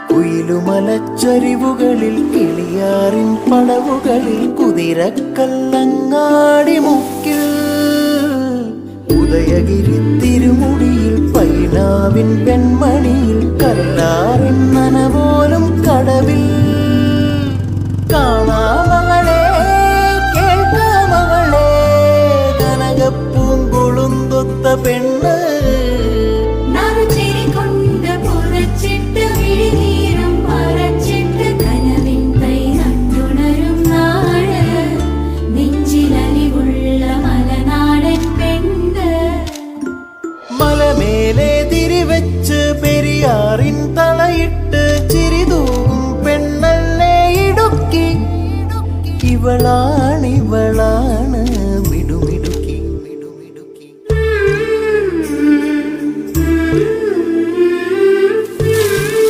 കുയിലുമലച്ചരിവുകളിൽ കിളിയാറിൻ പടവുകളിൽ കുതിരക്കല്ലങ്ങാടി മുക്കിൽ Udayagiri തിരുമുടിയിൽ പൈനാവിൻ പെൺമണിയിൽ കല്ലാറിൻ നനവോൽ